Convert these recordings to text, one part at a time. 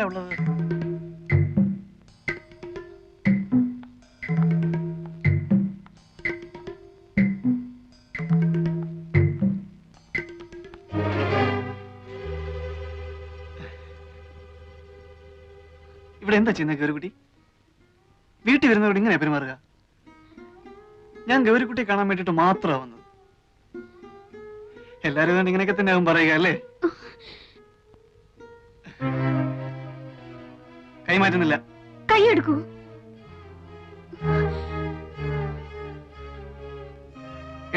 ഉള്ളത്? ഇവിടെ എന്താ ചെയ്യുന്നത് ഗൗരിക്കുട്ടി? വീട്ടിൽ വരുന്നവരോട് ഇങ്ങനെ പെരുമാറുക? ഞാൻ ഗൗരിക്കുട്ടിയെ കാണാൻ വേണ്ടിട്ട് മാത്രമാണ് വന്നത്. എല്ലാരും കണ്ട് ഇങ്ങനെയൊക്കെ തന്നെ ആവും പറയുക അല്ലേ? കൈമാറ്റുന്നില്ല. കൈയെടുക്കൂ.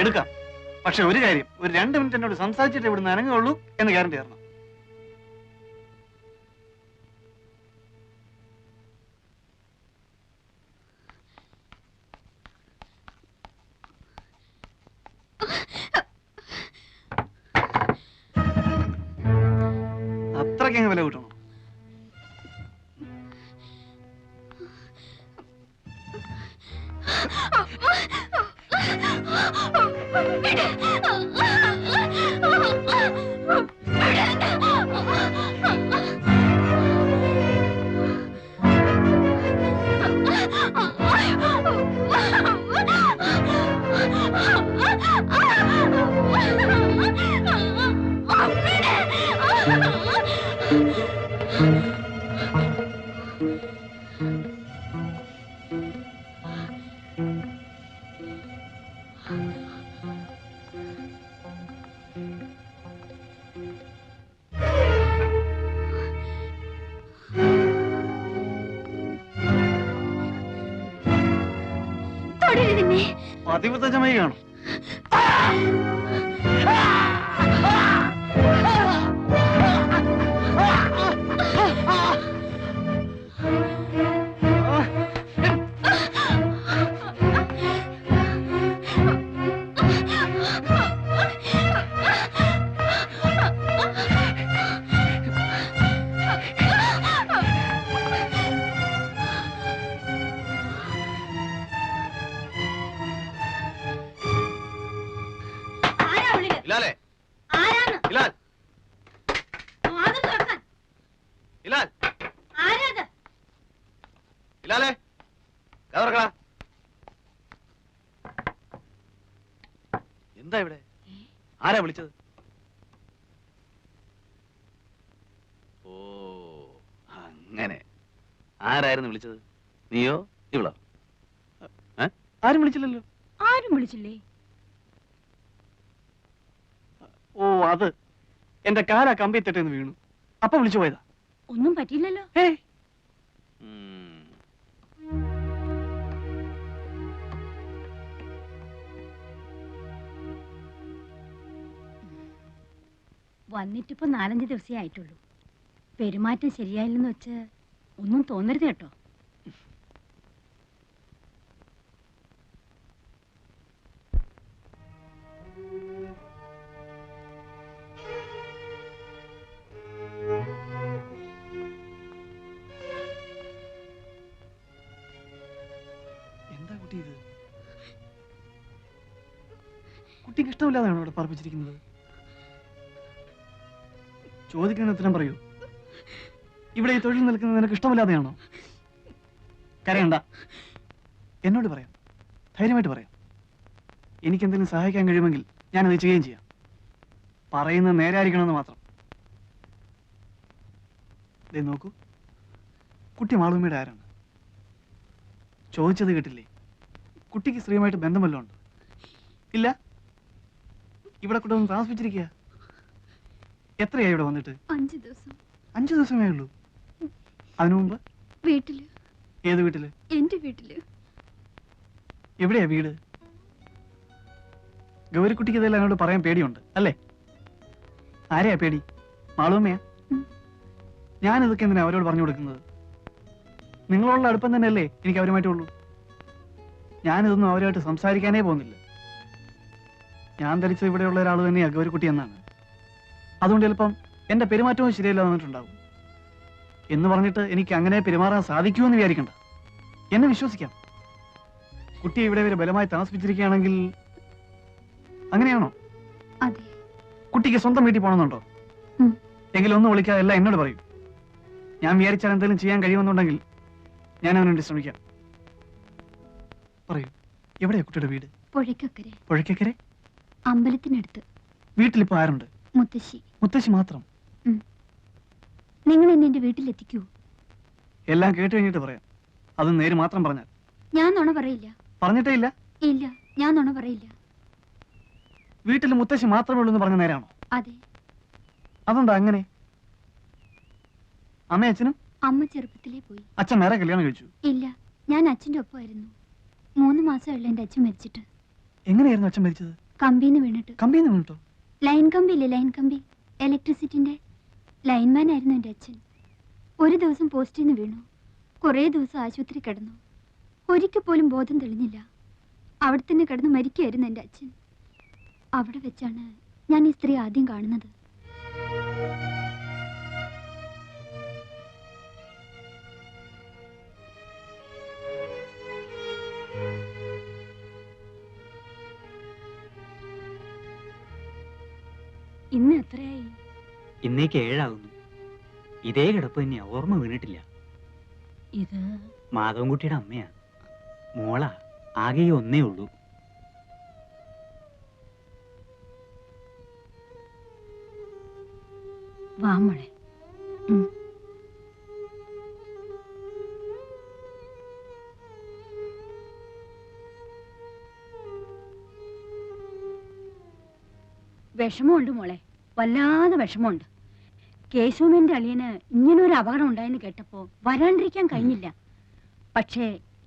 എടുക്കാം. പക്ഷെ ഒരു കാര്യം, ഒരു 2 മിനിറ്റ് എന്നോട് സംസാരിച്ചിട്ട് ഇവിടുന്ന് അനങ്ങുള്ളൂ എന്ന് ഗ്യാരണ്ടി തരണം. അത്രയ്ക്ക് വില കൂട്ടണം. പതിവ്രതമായി കാണും. എന്താ ഇവിടെ? ആരാ വിളിച്ചത്? ഓ അങ്ങനെ. ആരായിരുന്നു വിളിച്ചത്? നീയോ ഇവളോ? ആരും വിളിച്ചില്ലല്ലോ. ആരും വിളിച്ചില്ലേ? ഓ അത് എന്റെ കാലാ കമ്പി തട്ടേന്ന് വീണു. അപ്പൊ വിളിച്ചു പോയതാ. ഒന്നും പറ്റിയില്ലല്ലോ. വന്നിട്ടിപ്പോ 4-5 ദിവസമേ ആയിട്ടുള്ളൂ. പെരുമാറ്റം ശരിയായില്ലെന്ന് വെച്ച് ഒന്നും തോന്നരുത് കേട്ടോ. എന്താ കുട്ടി ഇത്? കുട്ടിക്ക് ഇഷ്ടമില്ലാതെയാണോ ഇവിടെ പറപ്പിച്ചിരിക്കുന്നത്? ചോദിക്കുന്ന ഉത്തരം പറയൂ. ഇവിടെ ഈ തൊഴിൽ നിൽക്കുന്നത് നിനക്ക് ഇഷ്ടമില്ലാതെയാണോ? കരയണ്ട, എന്നോട് പറയാം, ധൈര്യമായിട്ട് പറയാം. എനിക്കെന്തെങ്കിലും സഹായിക്കാൻ കഴിയുമെങ്കിൽ ഞാനത് ചെയ്യുകയും ചെയ്യാം. പറയുന്നത് നേരായിരിക്കണമെന്ന് മാത്രം. ദേ നോക്കൂ, കുട്ടി മാളൂമ്മയുടെ ആരാണ്? ചോദിച്ചത് കേട്ടില്ലേ? കുട്ടിക്ക് സ്ത്രീയുമായിട്ട് ബന്ധം വല്ലതും ഉണ്ട്? ഇല്ല. ഇവിടെ കൊണ്ടൊന്ന് താമസിപ്പിച്ചിരിക്കുക. എത്രയായി ഇവിടെ വന്നിട്ട്? 5 ദിവസം. 5 ദിവസമേ ഉള്ളൂ. അതിനു മുമ്പ് വീട്ടില്. ഏത് വീട്ടില്? എന്റെ വീട്ടില്. എവിടെയാ വീട്? ഗൗരിക്കുട്ടിക്ക് ഇതെല്ലാം എന്നോട് പറയാൻ പേടിയുണ്ട് അല്ലേ? ആരെയാ പേടി? മാളൂമ്മയാ? ഞാനിതൊക്കെ എന്തിനാ അവരോട് പറഞ്ഞു കൊടുക്കുന്നത്? നിങ്ങളുള്ള അടുപ്പം തന്നെയല്ലേ എനിക്ക് അവരുമായിട്ടുള്ളൂ. ഞാനിതൊന്നും അവരുമായിട്ട് സംസാരിക്കാനേ പോകുന്നില്ല. ഞാൻ ധരിച്ചത് ഇവിടെയുള്ള ഒരാൾ തന്നെയാ ഗൗരിക്കുട്ടി എന്നാണ്. അതുകൊണ്ട് ചിലപ്പം എന്റെ പെരുമാറ്റവും ശരിയല്ല വന്നിട്ടുണ്ടാവും. എന്ന് പറഞ്ഞിട്ട് എനിക്ക് അങ്ങനെ പെരുമാറാൻ സാധിക്കുമെന്ന് വിചാരിക്കണ്ട. എന്നെ വിശ്വസിക്കാം. കുട്ടിയെ ഇവിടെ വരെ ബലമായി താമസിപ്പിച്ചിരിക്കുകയാണെങ്കിൽ അങ്ങനെയാണോ? കുട്ടിക്ക് സ്വന്തം വീട്ടിൽ പോകണമെന്നുണ്ടോ? എങ്കിലും ഒന്ന് വിളിക്കാതെ എല്ലാം എന്നോട് പറയൂ. ഞാൻ വിചാരിച്ചാൽ എന്തെങ്കിലും ചെയ്യാൻ കഴിയുമെന്നുണ്ടെങ്കിൽ ഞാൻ അവന് വേണ്ടി ശ്രമിക്കാം. പറയൂ, എവിടെയാ കുട്ടിയുടെ വീട്? പുഴയ്ക്കക്കരെ. പുഴയ്ക്കക്കരെ? അമ്പലത്തിനടുത്ത്. വീട്ടിലിപ്പോ ആരുണ്ട്? മുത്തശ്ശി. മുത്തശ്ശി മാത്രം? നിങ്ങൾ എന്നെ എന്റെ വീട്ടിലെത്തിക്കൂ. എല്ലാം കേട്ട് കഴിഞ്ഞിട്ട് പറയാം. അത് നേര് മാത്രം പറഞ്ഞാൽ. ഞാൻ നുണ പറയില്ല. പറഞ്ഞിട്ടേ ഇല്ല? ഇല്ല, ഞാൻ നുണ പറയില്ല. വീട്ടിൽ മുത്തശ്ശി മാത്രമേ ഉള്ളൂ എന്ന് പറഞ്ഞ നേരാണോ? അതെ. അതെന്താ അങ്ങനെ? അമ്മ അച്ഛനും? അമ്മ ചെറുപ്പത്തിലേ പോയി. അച്ഛൻ വേറെ കല്യാണം കഴിച്ചു? ഇല്ല, ഞാൻ അച്ഛൻ്റെ ഒപ്പമായിരുന്നു. 3 മാസമുള്ള എന്റെ അച്ഛൻ മരിച്ചിട്ട്. എങ്ങനെയായിരുന്നു അച്ഛൻ മരിച്ചത്? കമ്പിന്ന് വീണിട്ട്. കമ്പിന്ന് വീണിട്ടോ? ലൈൻ കമ്പി ഇല്ലേ, ലൈൻ കമ്പി, ഇലക്ട്രിസിറ്റിന്റെ ലൈൻമാൻ ആയിരുന്നു എന്റെ അച്ഛൻ. ഒരു ദിവസം പോസ്റ്റിൽ നിന്ന് വീണു. കുറേ ദിവസം ആശുപത്രി കിടന്നു. ഒരിക്കൽ പോലും ബോധം തെളിഞ്ഞില്ല. അവിടെ തന്നെ കിടന്ന് മരിക്കുകയായിരുന്നു എന്റെ അച്ഛൻ. അവിടെ വെച്ചാണ് ഞാൻ ഈ സ്ത്രീ ആദ്യം കാണുന്നത്. ഇന്ന് എത്രയായി? ഇന്നേക്ക് 7 ആകുന്നു. ഇതേ കിടപ്പ് തന്നെയാ, ഓർമ്മ വീണിട്ടില്ല. ഇത് മാധവൻകുട്ടിയുടെ അമ്മയാ. മോളാ, ആകെ ഈ ഒന്നേ ഉള്ളൂ. വാ മോളെ. വിഷമമുണ്ട് മോളെ, വല്ലാതെ വിഷമമുണ്ട്. കേശവന്റെ അളിയന് ഇങ്ങനൊരു അപകടം ഉണ്ടായെന്ന് കേട്ടപ്പോ വരാണ്ടിരിക്കാൻ കഴിഞ്ഞില്ല. പക്ഷേ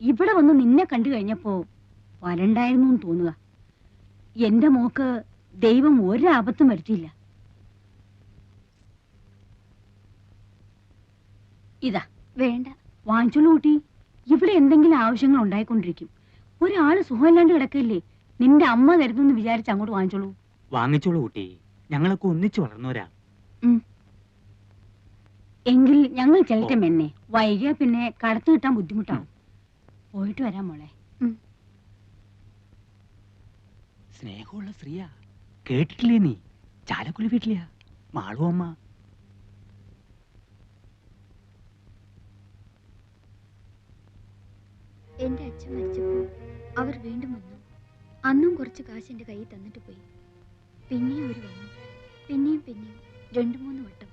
ഇവിടെ വന്ന് നിന്നെ കണ്ടു കഴിഞ്ഞപ്പോ വരണ്ടായിരുന്നു എന്ന് തോന്നുക. എന്റെ മോക്ക് ദൈവം ഒരാപത്തും വരുത്തിയില്ല. ഇതാ വേണ്ട, വാങ്ങിച്ചോളൂ കൂട്ടി. ഇവിടെ എന്തെങ്കിലും ആവശ്യങ്ങൾ ഉണ്ടായിക്കൊണ്ടിരിക്കും. ഒരാള് സുഖമില്ലാണ്ട് കിടക്കില്ലേ, നിന്റെ അമ്മ തരുന്നെന്ന് വിചാരിച്ച് അങ്ങോട്ട് വാങ്ങിച്ചോളൂ. വാങ്ങിച്ചോളൂ കുട്ടി, ഞങ്ങളൊക്കെ ഒന്നിച്ചു വളർന്നവരാ. എങ്കിൽ ഞങ്ങൾ ചെല്ലട്ടെ മെന്നെ, വൈകിയ പിന്നെ കടത്തു കിട്ടാൻ ബുദ്ധിമുട്ടാവും. പോയിട്ട് വരാം മോളെ. സ്നേഹമുള്ള സ്ത്രീയാ, കേട്ടിട്ടില്ലേ നീ? ചാലക്കുടി വീട്ടിലെയാ മാളു അമ്മ. എന്റെ അച്ഛൻ മരിച്ചപ്പോ അവർ വീണ്ടും വന്നു. അന്നും കുറച്ച് കാശ് എന്റെ കയ്യിൽ തന്നിട്ട് പോയി. പിന്നെയും അവർ വന്നു, പിന്നെയും 2-3 വട്ടം.